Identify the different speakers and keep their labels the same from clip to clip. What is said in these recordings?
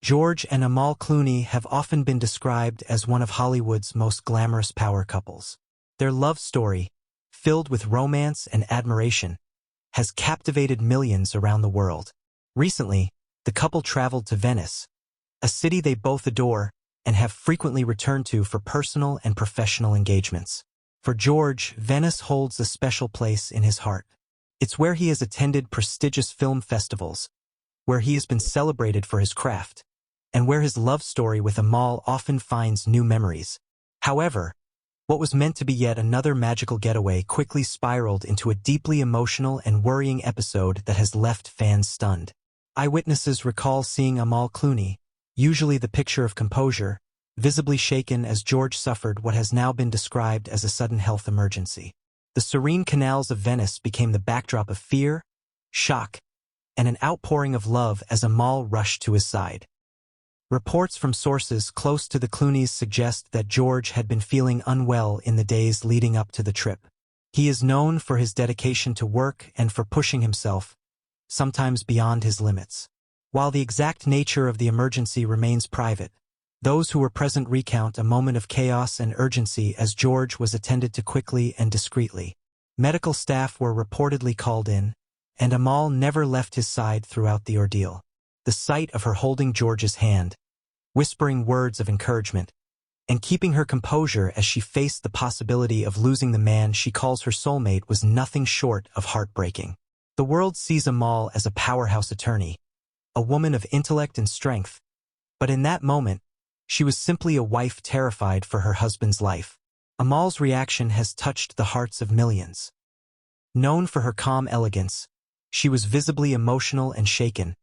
Speaker 1: George and Amal Clooney have often been described as one of Hollywood's most glamorous power couples. Their love story, filled with romance and admiration, has captivated millions around the world. Recently, the couple traveled to Venice, a city they both adore and have frequently returned to for personal and professional engagements. For George, Venice holds a special place in his heart. It's where he has attended prestigious film festivals, where he has been celebrated for his craft, and where his love story with Amal often finds new memories. However, what was meant to be yet another magical getaway quickly spiraled into a deeply emotional and worrying episode that has left fans stunned. Eyewitnesses recall seeing Amal Clooney, usually the picture of composure, visibly shaken as George suffered what has now been described as a sudden health emergency. The serene canals of Venice became the backdrop of fear, shock, and an outpouring of love as Amal rushed to his side. Reports from sources close to the Clooneys suggest that George had been feeling unwell in the days leading up to the trip. He is known for his dedication to work and for pushing himself, sometimes beyond his limits. While the exact nature of the emergency remains private, those who were present recount a moment of chaos and urgency as George was attended to quickly and discreetly. Medical staff were reportedly called in, and Amal never left his side throughout the ordeal. The sight of her holding George's hand, whispering words of encouragement, and keeping her composure as she faced the possibility of losing the man she calls her soulmate was nothing short of heartbreaking. The world sees Amal as a powerhouse attorney, a woman of intellect and strength, but in that moment, she was simply a wife terrified for her husband's life. Amal's reaction has touched the hearts of millions. Known for her calm elegance, she was visibly emotional and shaken,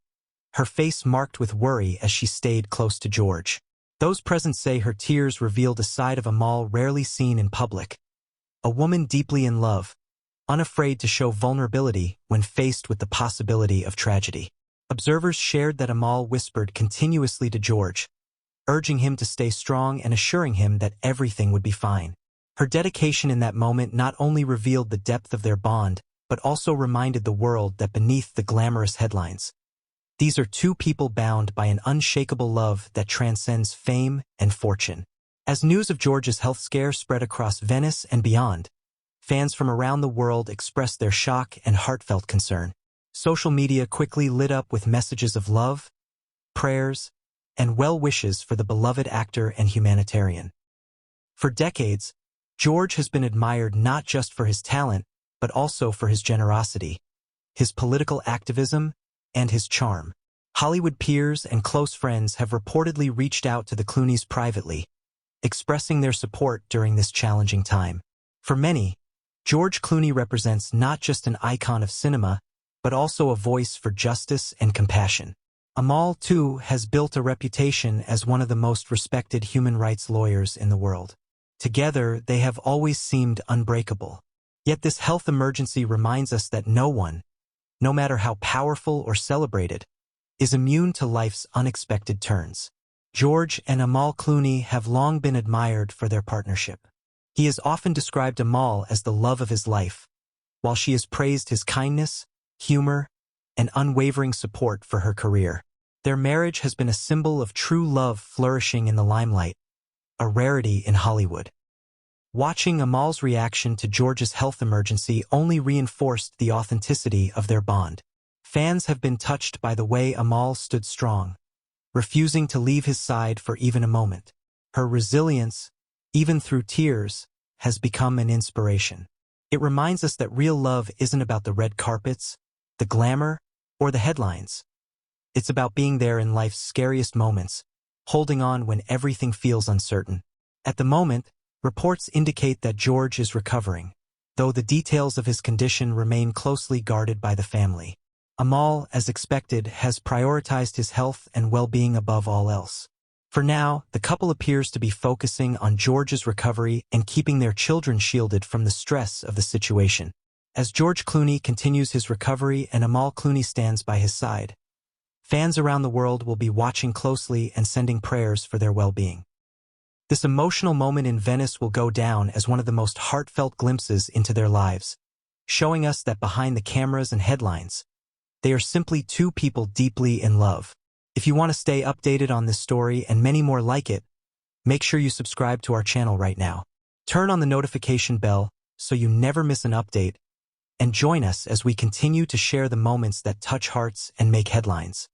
Speaker 1: her face marked with worry as she stayed close to George. Those present say her tears revealed a side of Amal rarely seen in public, a woman deeply in love, unafraid to show vulnerability when faced with the possibility of tragedy. Observers shared that Amal whispered continuously to George, urging him to stay strong and assuring him that everything would be fine. Her dedication in that moment not only revealed the depth of their bond, but also reminded the world that beneath the glamorous headlines, these are two people bound by an unshakable love that transcends fame and fortune. As news of George's health scare spread across Venice and beyond, fans from around the world expressed their shock and heartfelt concern. Social media quickly lit up with messages of love, prayers, and well wishes for the beloved actor and humanitarian. For decades, George has been admired not just for his talent, but also for his generosity, his political activism, and his charm. Hollywood peers and close friends have reportedly reached out to the Clooneys privately, expressing their support during this challenging time. For many, George Clooney represents not just an icon of cinema, but also a voice for justice and compassion. Amal, too, has built a reputation as one of the most respected human rights lawyers in the world. Together, they have always seemed unbreakable. Yet this health emergency reminds us that no one, no matter how powerful or celebrated, is immune to life's unexpected turns. George and Amal Clooney have long been admired for their partnership. He has often described Amal as the love of his life, while she has praised his kindness, humor, and unwavering support for her career. Their marriage has been a symbol of true love flourishing in the limelight, a rarity in Hollywood. Watching Amal's reaction to George's health emergency only reinforced the authenticity of their bond. Fans have been touched by the way Amal stood strong, refusing to leave his side for even a moment. Her resilience, even through tears, has become an inspiration. It reminds us that real love isn't about the red carpets, the glamour, or the headlines. It's about being there in life's scariest moments, holding on when everything feels uncertain. At the moment, reports indicate that George is recovering, though the details of his condition remain closely guarded by the family. Amal, as expected, has prioritized his health and well-being above all else. For now, the couple appears to be focusing on George's recovery and keeping their children shielded from the stress of the situation. As George Clooney continues his recovery and Amal Clooney stands by his side, fans around the world will be watching closely and sending prayers for their well-being. This emotional moment in Venice will go down as one of the most heartfelt glimpses into their lives, showing us that behind the cameras and headlines, they are simply two people deeply in love. If you want to stay updated on this story and many more like it, make sure you subscribe to our channel right now. Turn on the notification bell so you never miss an update, and join us as we continue to share the moments that touch hearts and make headlines.